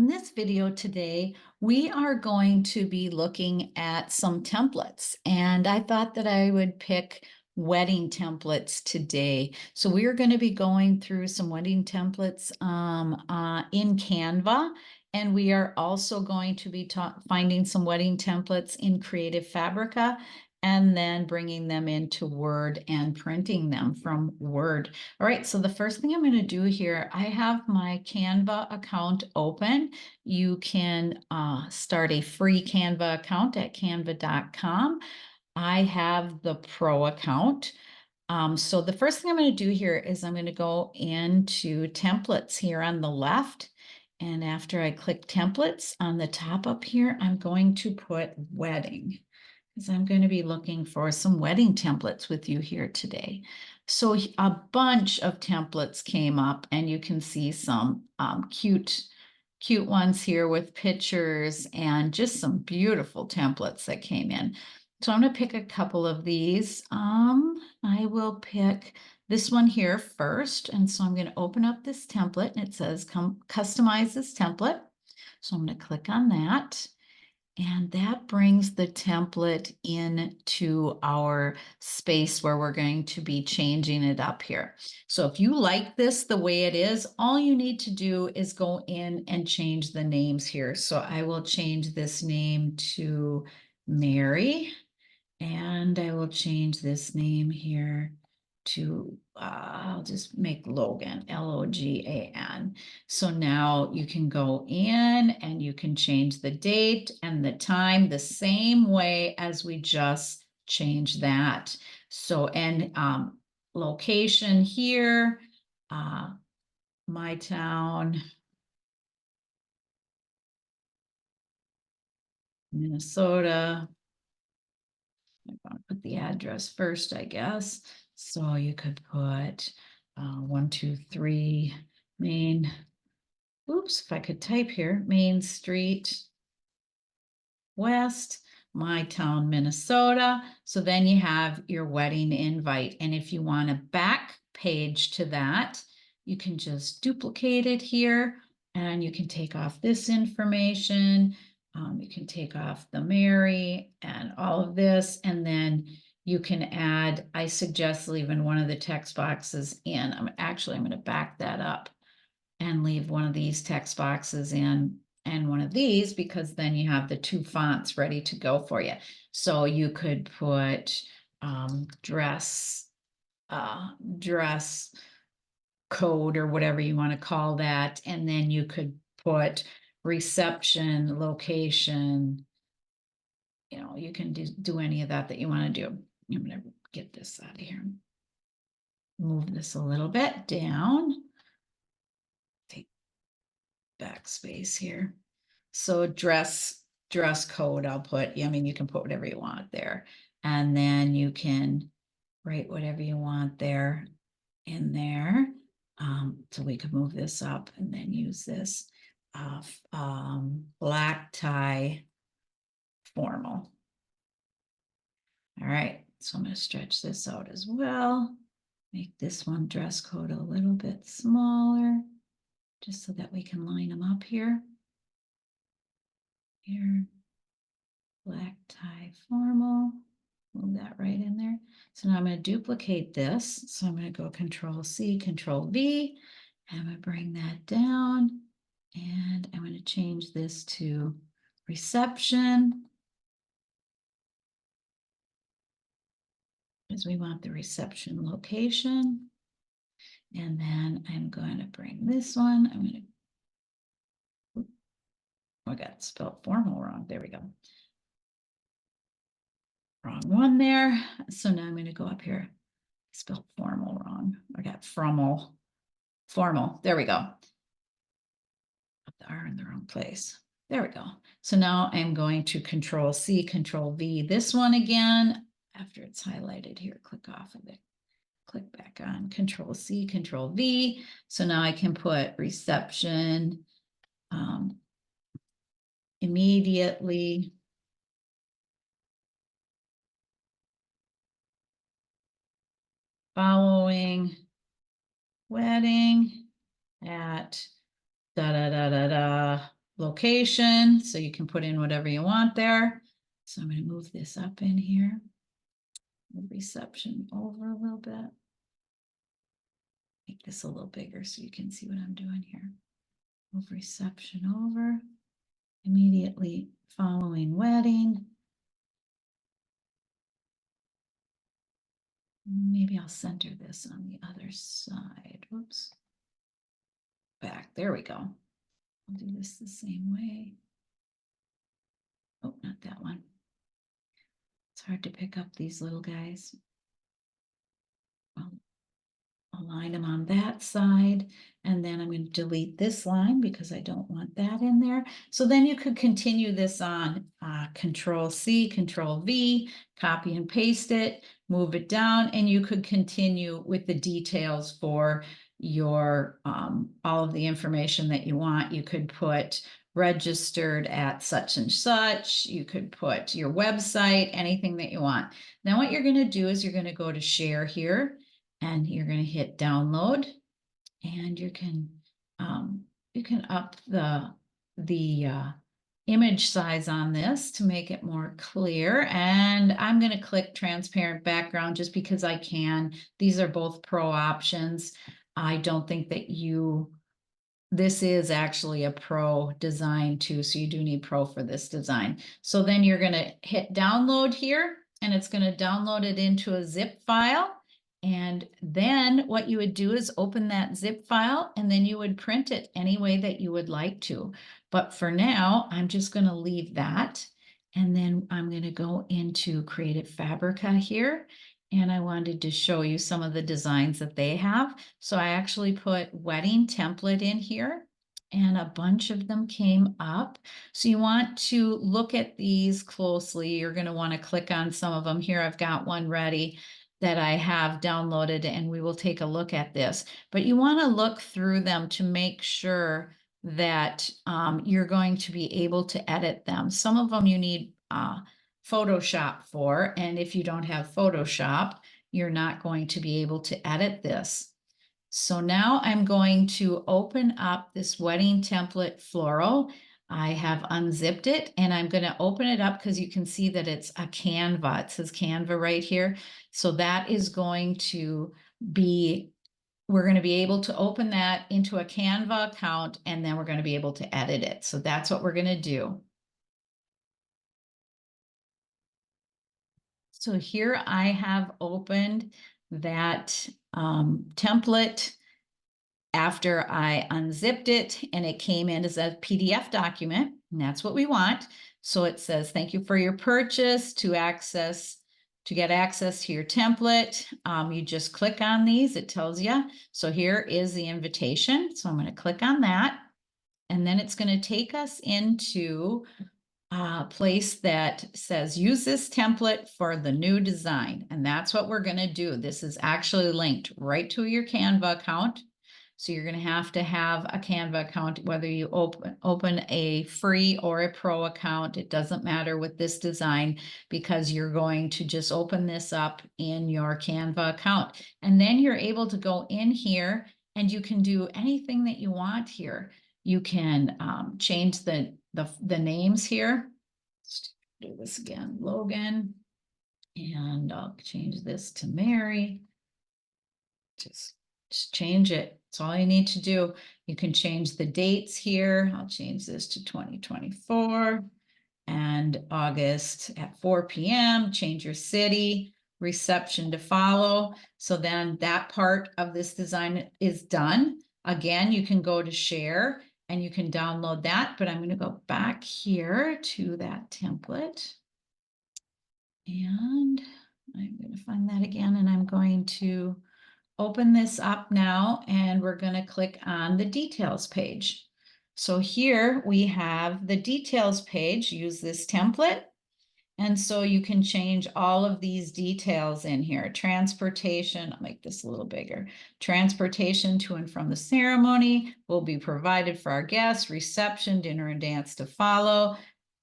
in this video today, we are going to be looking at some templates, and I thought that I would pick wedding templates today. So we are going to be going through some wedding templates in Canva, and we are also going to be finding some wedding templates in Creative Fabrica, and then bringing them into Word and printing them from Word. All right, so the first thing I'm going to do here, I have my Canva account open. You can start a free Canva account at canva.com. I have the Pro account. So the first thing I'm going to do here is I'm going to go into templates here on the left. And after I click templates on the top up here, I'm going to put wedding, because I'm going to be looking for some wedding templates with you here today. So a bunch of templates came up, and you can see some cute ones here with pictures and just some beautiful templates that came in. So I'm going to pick a couple of these. I will pick this one here first. And so I'm going to open up this template, and it says customize this template. So I'm going to click on that. And that brings the template into our space where we're going to be changing it up here. So if you like this the way it is, all you need to do is go in and change the names here. So I will change this name to Mary, and I will change this name here to, I'll just make Logan, Logan. So now you can go in and you can change the date and the time the same way as we just changed that. So, and location here, my town, Minnesota. I'm going to put the address first, I guess. So you could put 123 Main. Oops, if I could type here, Main Street West, my town, Minnesota. So then you have your wedding invite. And if you want a back page to that, you can just duplicate it here, and you can take off this information. You can take off the Mary and all of this, and then you can add, I suggest leaving one of the text boxes in. I'm going to back that up and leave one of these text boxes in and one of these, because then you have the two fonts ready to go for you. So you could put dress code or whatever you want to call that. And then you could put reception, location. You know, you can do any of that you want to do. I'm going to get this out of here. Move this a little bit down. Take backspace here. So dress code, I'll put, I mean, you can put whatever you want there. And then you can write whatever you want there in there. So we could move this up and then use this black tie formal. All right, so I'm going to stretch this out as well. Make this one dress code a little bit smaller, just so that we can line them up here. Here, black tie formal. Move that right in there. So now I'm going to duplicate this. So I'm going to go Control C, Control V, and I'm going to bring that down, and I'm going to change this to reception, because we want the reception location. And then I'm going to bring this one. I'm going to, I got spelled formal wrong. There we go. Wrong one there. So now I'm going to go up here. Spelled formal wrong. I got formal. There we go. Put the R in the wrong place. There we go. So now I'm going to Control C, Control V this one again. After it's highlighted here, click off of it. Click back on Control C, Control V. So now I can put reception immediately. Following wedding at da da da da da location, so you can put in whatever you want there. So I'm going to move this up in here. Move reception over a little bit. Make this a little bigger so you can see what I'm doing here. Move reception over. Immediately following wedding. Maybe I'll center this on the other side. Whoops. Back. There we go. I'll do this the same way. Oh, not that one. It's hard to pick up these little guys. I'll align them on that side, and then I'm going to delete this line because I don't want that in there. So then you could continue this on Control C, Control V, copy and paste it, move it down, and you could continue with the details for your all of the information that you want. You could put registered at such and such. You could put your website, anything that you want. Now what you're going to do is you're going to go to share here, and you're going to hit download, and you can up the image size on this to make it more clear. And I'm going to click transparent background just because I can. These are both pro options. I don't think that this is actually a pro design too, so you do need pro for this design. So then you're going to hit download here, and it's going to download it into a zip file. And then what you would do is open that zip file, and then you would print it any way that you would like to. But for now, I'm just going to leave that. And then I'm going to go into Creative Fabrica here. And I wanted to show you some of the designs that they have. So I actually put wedding template in here, and a bunch of them came up. So you want to look at these closely. You're going to want to click on some of them. Here I've got one ready that I have downloaded, and we will take a look at this. But you want to look through them to make sure that you're going to be able to edit them. Some of them you need Photoshop for, and if you don't have Photoshop, you're not going to be able to edit this. So now I'm going to open up this wedding template floral. I have unzipped it, and I'm going to open it up because you can see that it's a Canva. It says Canva right here. So that is going to be, we're going to be able to open that into a Canva account, and then we're going to be able to edit it. So that's what we're going to do. So here I have opened that template after I unzipped it, and it came in as a PDF document, and that's what we want. So it says, thank you for your purchase. To get access to your template, you just click on these, it tells you. So here is the invitation. So I'm going to click on that, and then it's going to take us into a place that says use this template for the new design. And that's what we're going to do. This is actually linked right to your Canva account. So you're going to have a Canva account, whether you open a free or a pro account. It doesn't matter with this design, because you're going to just open this up in your Canva account. And then you're able to go in here, and you can do anything that you want here. You can change the names here. Let's do this again, Logan, and I'll change this to Mary. Just change it. That's all you need to do. You can change the dates here. I'll change this to 2024 and August at 4 p.m. Change your city, reception to follow. So then that part of this design is done. Again, you can go to share and you can download that, but I'm going to go back here to that template. And I'm going to find that again, and I'm going to open this up now, and we're going to click on the details page. So here we have the details page. Use this template. And so you can change all of these details in here. Transportation, I'll make this a little bigger. Transportation to and from the ceremony will be provided for our guests. Reception, dinner and dance to follow.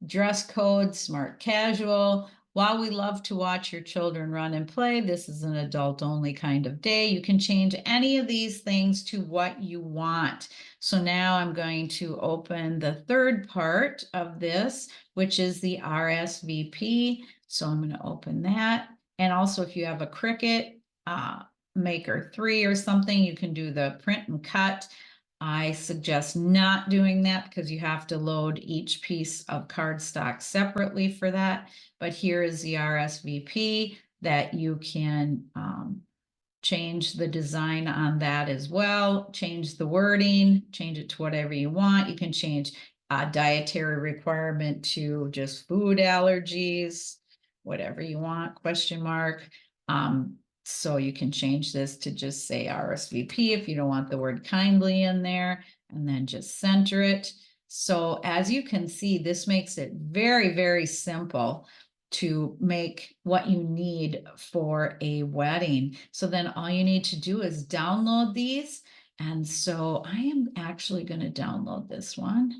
Dress code, smart casual. while we love to watch your children run and play, this is an adult only kind of day. You can change any of these things to what you want. So now I'm going to open the third part of this, which is the RSVP. So I'm going to open that. And also if you have a Cricut Maker 3 or something, you can do the print and cut. I suggest not doing that because you have to load each piece of cardstock separately for that. But here is the RSVP that you can change the design on that as well, change the wording, change it to whatever you want. You can change a dietary requirement to just food allergies, whatever you want, question mark. So you can change this to just say RSVP if you don't want the word kindly in there, and then just center it. So as you can see, this makes it very, very simple to make what you need for a wedding. So then all you need to do is download these. And so I am actually going to download this one,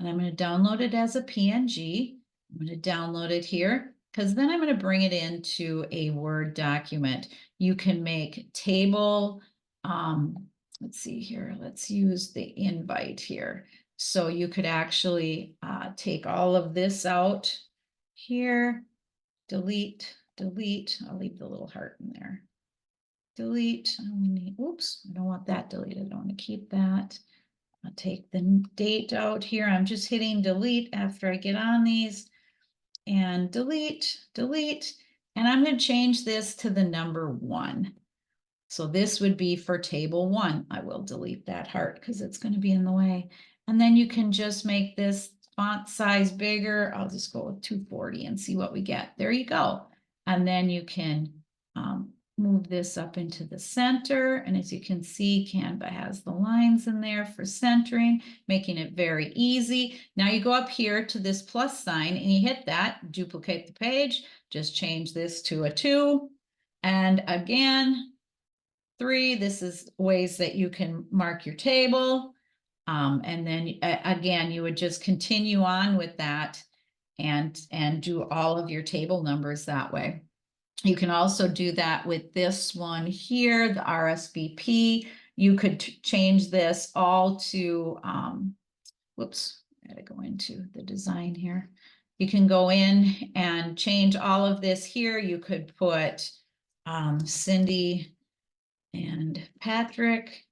and I'm going to download it as a PNG. I'm going to download it here because then I'm going to bring it into a Word document. You can make table, let's see here, let's use the invite here. So you could actually take all of this out here, delete, delete. I'll leave the little heart in there. Delete. Oops, I don't want that deleted. I want to keep that. I'll take the date out here. I'm just hitting delete after I get on these, and delete, delete. And I'm going to change this to the number 1. So this would be for table 1. I will delete that heart because it's going to be in the way. And then you can just make this font size bigger. I'll just go with 240 and see what we get. There you go. And then you can move this up into the center. And as you can see, Canva has the lines in there for centering, making it very easy. Now you go up here to this plus sign and you hit that, duplicate the page, just change this to a 2. And again, 3, this is ways that you can mark your table. And then again, you would just continue on with that and do all of your table numbers that way. You can also do that with this one here, the RSVP. You could change this all to, whoops, I gotta go into the design here. You can go in and change all of this here. You could put Cindy and Patrick,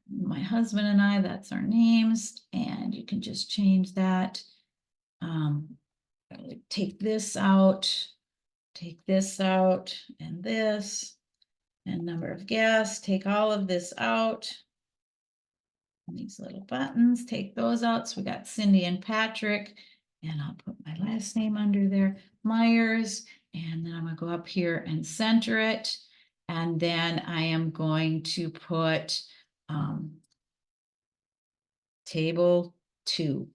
my husband and I, that's our names. And you can just change that. Take this out, and this, and number of guests, take all of this out. And these little buttons, take those out. So we got Cindy and Patrick, and I'll put my last name under there, Myers, and then I'm gonna go up here and center it. And then I am going to put table 2.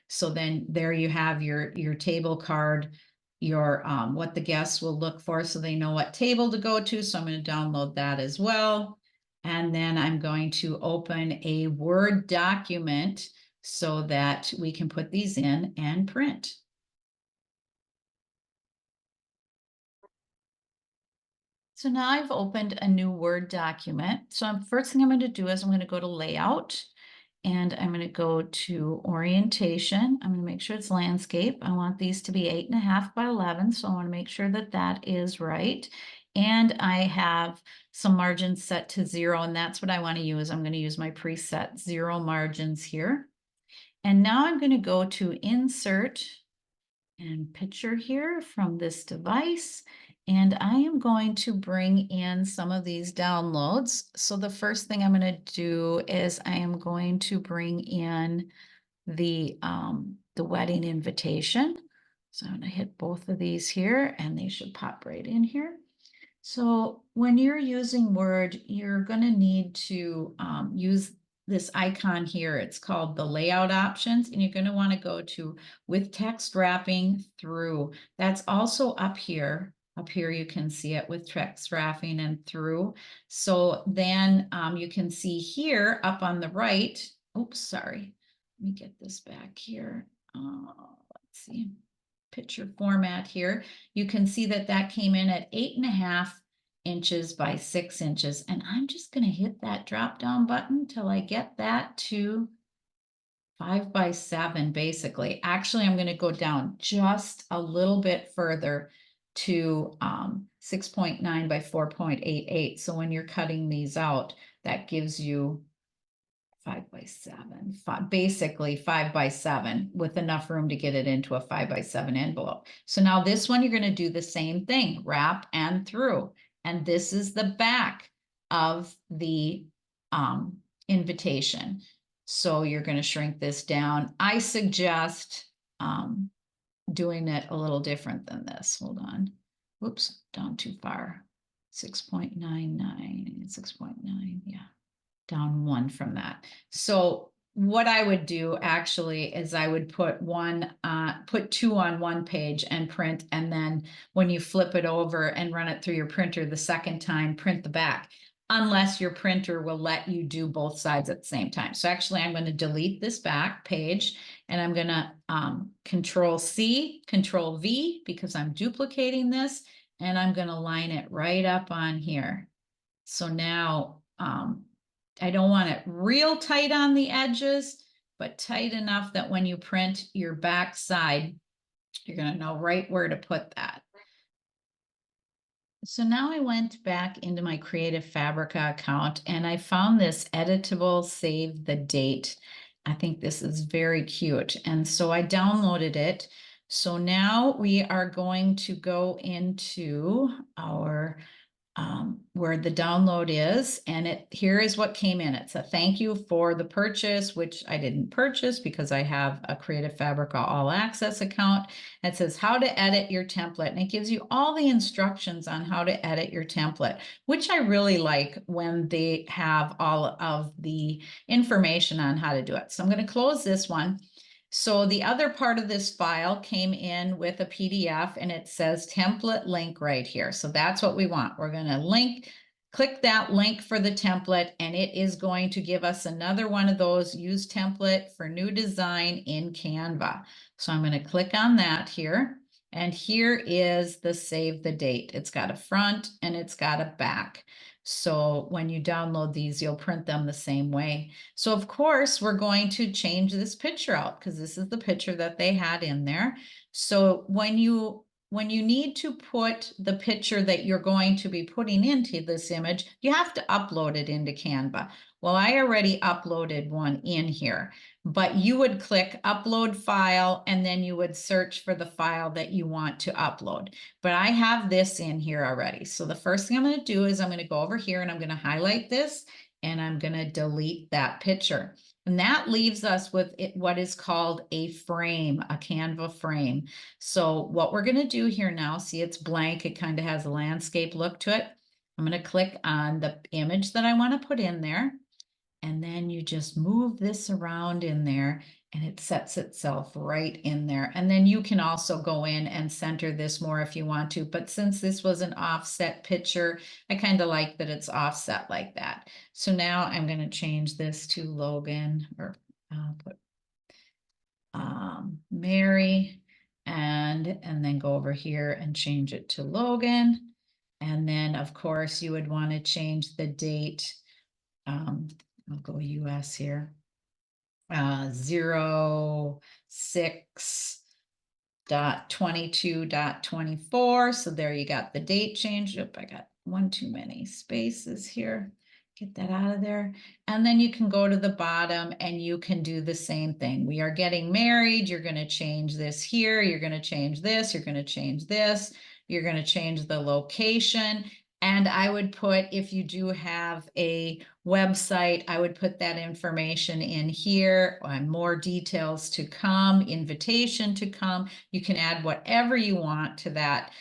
So then there you have your table card, your what the guests will look for so they know what table to go to. So I'm going to download that as well. And then I'm going to open a Word document so that we can put these in and print. So now I've opened a new Word document. So first thing I'm going to do is I'm going to go to Layout, and I'm going to go to Orientation. I'm going to make sure it's landscape. I want these to be 8.5 by 11, so I want to make sure that that is right. And I have some margins set to 0, and that's what I want to use. I'm going to use my preset 0 margins here. And now I'm going to go to Insert and Picture here from this device. And I am going to bring in some of these downloads. So the first thing I'm going to do is I am going to bring in the wedding invitation. So I'm going to hit both of these here, and they should pop right in here. So when you're using Word, you're going to need to use this icon here. It's called the layout options, and you're going to want to go to with text wrapping through. That's also up here. Up here, you can see it with text wrapping and through. So then you can see here up on the right. Oops, sorry. Let me get this back here. Let's see. picture format here, you can see that that came in at 8.5 inches by 6 inches. And I'm just going to hit that drop down button till I get that to 5 by 7, basically. Actually, I'm going to go down just a little bit further to 6.9 by 4.88. So when you're cutting these out, that gives you 5 by 7, basically 5 by 7 with enough room to get it into a 5 by 7 envelope. So now this one, you're going to do the same thing, wrap and through. And this is the back of the invitation. So you're going to shrink this down. I suggest doing it a little different than this. Hold on. Whoops, down too far. 6.99, 6.9, yeah. Down 1 from that. So what I would do actually is I would put 2 on one page and print, and then when you flip it over and run it through your printer the second time, print the back, unless your printer will let you do both sides at the same time. So actually I'm going to delete this back page, and I'm going to Control C, Control V, because I'm duplicating this, and I'm going to line it right up on here. So now I don't want it real tight on the edges, but tight enough that when you print your back side, you're going to know right where to put that. So now I went back into my Creative Fabrica account, and I found this editable save the date. I think this is very cute. And so I downloaded it. So now we are going to go into our where the download is, and here is what came in. It's a thank you for the purchase, which I didn't purchase because I have a Creative Fabrica All Access account. It says how to edit your template, and it gives you all the instructions on how to edit your template, which I really like when they have all of the information on how to do it. So I'm going to close this one. So the other part of this file came in with a PDF, and it says template link right here. So that's what we want. We're going to click that link for the template, and it is going to give us another one of those use template for new design in Canva. So I'm going to click on that here. And here is the save the date. It's got a front and it's got a back. So when you download these, you'll print them the same way. So of course, we're going to change this picture out because this is the picture that they had in there. So when you need to put the picture that you're going to be putting into this image, you have to upload it into Canva. Well, I already uploaded one in here, but you would click upload file, and then you would search for the file that you want to upload. But I have this in here already. So the first thing I'm going to do is I'm going to go over here and I'm going to highlight this, and I'm going to delete that picture. And that leaves us with what is called a frame, a Canva frame. So what we're going to do here now, see it's blank. It kind of has a landscape look to it. I'm going to click on the image that I want to put in there. And then you just move this around in there, and it sets itself right in there. And then you can also go in and center this more if you want to. But since this was an offset picture, I kind of like that it's offset like that. So now I'm going to change this to Logan, or put Mary, and then go over here and change it to Logan. And then of course you would want to change the date. I'll go US here. 06.22.24. So there you got the date changed. Oop, I got one too many spaces here. Get that out of there. And then you can go to the bottom and you can do the same thing. We are getting married. You're going to change this here. You're going to change this. You're going to change this. You're going to change the location. And I would put, if you do have a website, I would put that information in here, and more details to come, invitation to come. You can add whatever you want to that.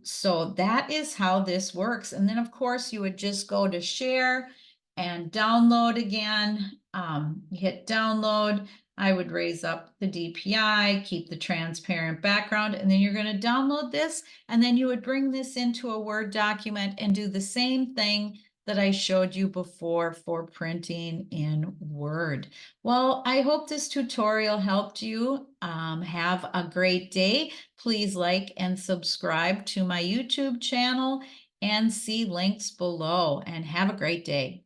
So that is how this works. And then of course you would just go to share and download again. Hit download. I would raise up the DPI, keep the transparent background, and then you're going to download this, and then you would bring this into a Word document and do the same thing that I showed you before for printing in Word. Well, I hope this tutorial helped you. Have a great day. Please like and subscribe to my YouTube channel and see links below, and have a great day.